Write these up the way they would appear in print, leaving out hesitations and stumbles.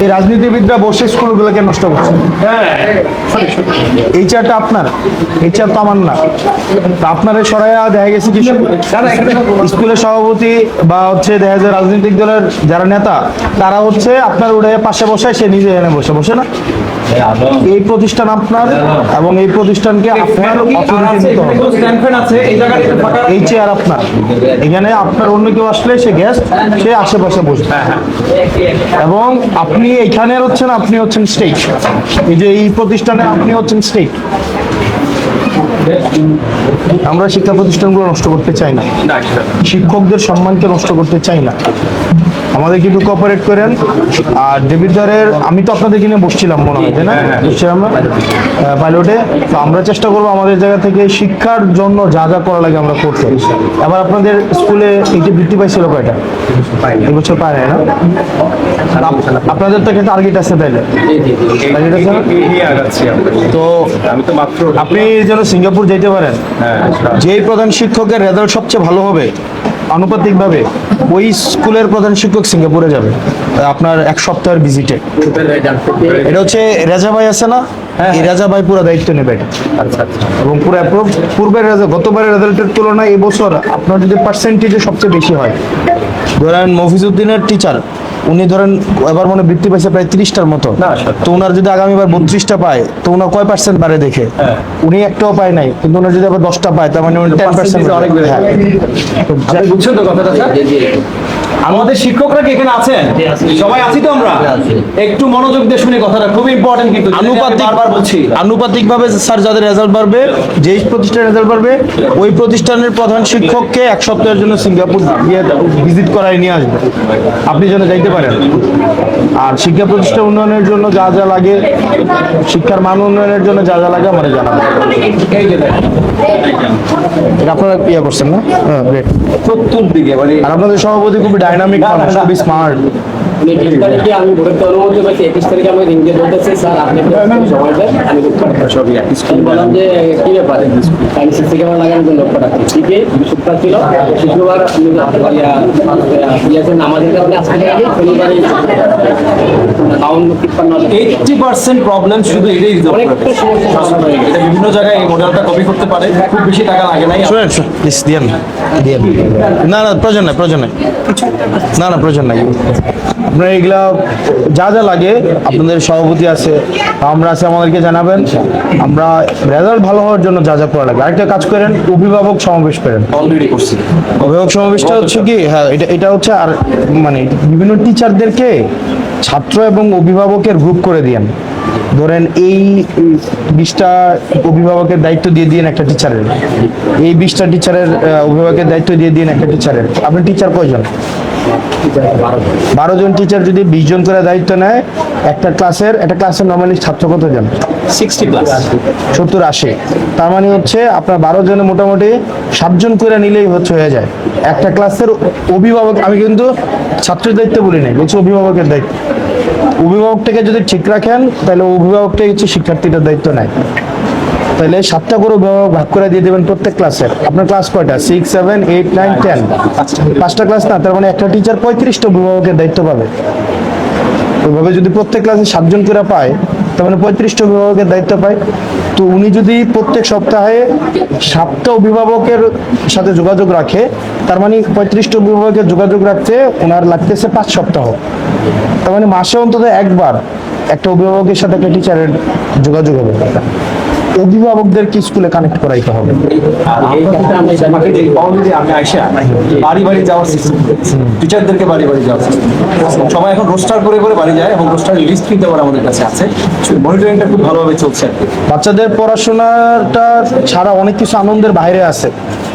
এই রাজনীতিবিদরা বসে স্কুলগুলোকে নষ্ট করছে। এই চেয়ারটা আপনার, এই চেয়ার তো আমার না। তা আপনারা সরাইয়া দেখা গেছে কি স্কুলের সভাপতি বা হচ্ছে দেখা যায় রাজনৈতিক দলের যারা নেতা তারা হচ্ছে আপনার উঠে পাশে বসায়, সে নিজে এনে বসে বসে না। এই প্রতিষ্ঠান আপনার এবং এই প্রতিষ্ঠানকে আপনার অথরিটি নিতে হবে। এই চেয়ার আপনার, এখানে আপনার অন্য কেউ আসলে সে গেস্ট, সে আশেপাশে বসবে এবং আপনি এখানের হচ্ছেন, আপনি হচ্ছেন স্টেট। এই যে এই প্রতিষ্ঠানে আপনি হচ্ছেন স্টেট। আমরা শিক্ষা প্রতিষ্ঠানগুলো নষ্ট করতে চাই না, শিক্ষকদের সম্মানকে নষ্ট করতে চাই না। আমাদের কিন্তু কোঅপারেট করেন। আর দেবিদ্বারের আমি তো আপনাদেরকে নিয়ে বসছিলাম মনে হয়, তাই না? বসছিলাম না পাইলটে। তো আমরা চেষ্টা করবো আমাদের জায়গা থেকে শিক্ষার জন্য যা যা করা লাগে আমরা করতে। এবার আপনাদের স্কুলে এইটা বৃত্তি পাইছিল কয়টা? এই বছর পায় না। আপনাদের তো একটা টার্গেট আছে, তাইলে তো আপনি যেন সিঙ্গাপুর যেতে পারেন। যেই প্রধান শিক্ষকের রেজাল্ট সবচেয়ে ভালো হবে আনুপাতিকভাবে ওই স্কুলের প্রধান শিক্ষক সিঙ্গাপুরে যাবে আপনার এক সপ্তাহের ভিজিটে। এটা হচ্ছে রেজা ভাই আছে না, এই রেজা ভাই পুরো দায়িত্ব নেবে এবং পুরো পূর্বের গতবারের রেজাল্টের তুলনায় এই বছর আপনার যদি পার্সেন্টেজে সবচেয়ে বেশি হয়, ধরেন মফিজউদ্দিনের টিচার উনি ধরেন এবার মনে বৃত্তি পাইছে প্রায় 30টার মতো, তো ওনার যদি আগামীবার 32টা পায় তো ওনার কয় পার্সেন্ট বাড়ে দেখে উনি একটাও পায় নাই, কিন্তু ওনার যদি আবার 10টা পায় তার মানে 10% অনেক বেড়ে যায়। বুঝছেন তো কথাটা? আমাদের শিক্ষকরা কি এখানে আছেন? সবাই আছি তো আমরা? একটু মনোযোগ দিয়ে শুনে কথাটা খুব ইম্পর্টেন্ট, কিন্তু বারবার বলছি আনুপাতিকভাবে স্যার যাদের রেজাল্ট বাড়বে, যেই প্রতিষ্ঠানের রেজাল্ট বাড়বে ওই প্রতিষ্ঠানের প্রধান শিক্ষককে এক সপ্তাহের জন্য সিঙ্গাপুর গিয়ে ভিজিট করায় নিয়ে আসবে, আপনি যেন যাইতে পারেন। আর শিক্ষা প্রতিষ্ঠান উন্নয়নের জন্য যা যা লাগে, শিক্ষার মান উন্নয়নের জন্য যা যা লাগে আমরা জানাবো। এটা আপনারা ইয়ে করছেন না? হ্যাঁ, গ্রেট। চতুর্দিকে আর আপনাদের সভাপতি খুবই ডাইনামিক মানুষ, খুবই স্মার্ট। আমি ভোটের অনুমতি পাইছি, 21 তারিখে আমাকে রিঙ্গে বলতেছে স্যার আপনি সময় দেন, আমি বললাম যে কি ব্যাপারে আমি সিসি ক্যামেরা লাগানোর জন্য লক্ষ্য রাখছি। ঠিকই শুক্রবার ছিল, শুক্রবার আমাদের কারণে আজকে শনিবারে 80% প্রবলেম শুধু এটাই, অনেকটা সমস্যা। এটা বিভিন্ন জায়গায় এই মডেলটা কপি করতে পারে, খুব বেশি টাকা লাগে নাই। শুনেন প্লিজ দিয়েন না, না প্রয়োজন নাই, প্রয়োজন নাই, না না প্রয়োজন নাই। আপনার এগুলা যা যা লাগে আপনাদের সভাপতি আছে, আমরা আছে, আমাদেরকে জানাবেন। আমরা রেজাল্ট ভালো হওয়ার জন্য যা যা করা লাগে। আরেকটা কাজ করেন, অভিভাবক সমাবেশ করেন। অলরেডি করছি। অভিভাবক সমাবেশটা হচ্ছে কি, হ্যাঁ এটা হচ্ছে আর মানে বিভিন্ন টিচারদেরকে ছাত্র এবং অভিভাবকের গ্রুপ করে দিয়েন। ধরেন এই 20টা অভিভাবকের দায়িত্ব দিয়ে দিন একটা টিচারের, এই 20টা টিচারের অভিভাবকের দায়িত্ব দিয়ে দিন একটা টিচারের। আপনার টিচার কয়জন? 12 জন টিচার যদি 20 জন করে দায়িত্ব নেয় একটা ক্লাসের নর্মালি ছাত্র কতজন? 60+, 70-80। তার মানে হচ্ছে আপনার 12 জনে মোটামুটি 7 জন করে নিলেই হয়ে যায় একটা ক্লাসের অভিভাবক। আমি কিন্তু ছাত্রের দায়িত্ব বলি নাই, বলছি অভিভাবকের দায়িত্ব। অভিভাবকটাকে যদি ঠিক রাখেন তাহলে অভিভাবকটাই হচ্ছে শিক্ষার্থীদের দায়িত্ব নেয়। তাহলে 7টা করে অভিভাবক ভাগ করে দিয়ে দেবেন প্রত্যেক ক্লাসের। আপনার ক্লাস কয়টা? 6, 7, 8, 9, 10, 5টা ক্লাস না? তার মানে একটা টিচার 35টা অভিভাবকের দায়িত্ব পাবে। ওইভাবে যদি প্রত্যেক ক্লাসে 7 জন করে পায় তার মানে 35টা অভিভাবকের দায়িত্ব পায়। তো উনি যদি প্রত্যেক সপ্তাহে 7টা অভিভাবকের সাথে যোগাযোগ রাখে, তার মানে 35টা অভিভাবকের যোগাযোগ রাখতে ওনার লাগতেছে 5 সপ্তাহ। তার মানে মাসে অন্তত একবার একটা অভিভাবকের সাথে একটা টিচারের যোগাযোগ হবে। অভিভাবকদেরকে স্কুলে কানেক্ট করাইতে হবে। বাড়ি বাড়ি যাওয়ার সিস্টেম, টিচারদেরকে বাড়ি বাড়ি যাওয়ার সিস্টেম। সবাই এখন রোস্টার করে করে বাড়ি যায় এবং রোস্টার লিস্ট কিন্তু আবার আমাদের কাছে আছে। মনিটরিংটা খুব ভালোভাবে চলছে। বাচ্চাদের পড়াশোনাটা ছাড়া অনেক কিছু আনন্দের বাইরে আছে,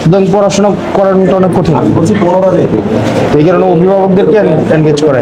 সুতরাং পড়াশোনা করানোটা অনেক কঠিন। 15 এই কারণে অভিভাবকদেরকে এনগেজ করে।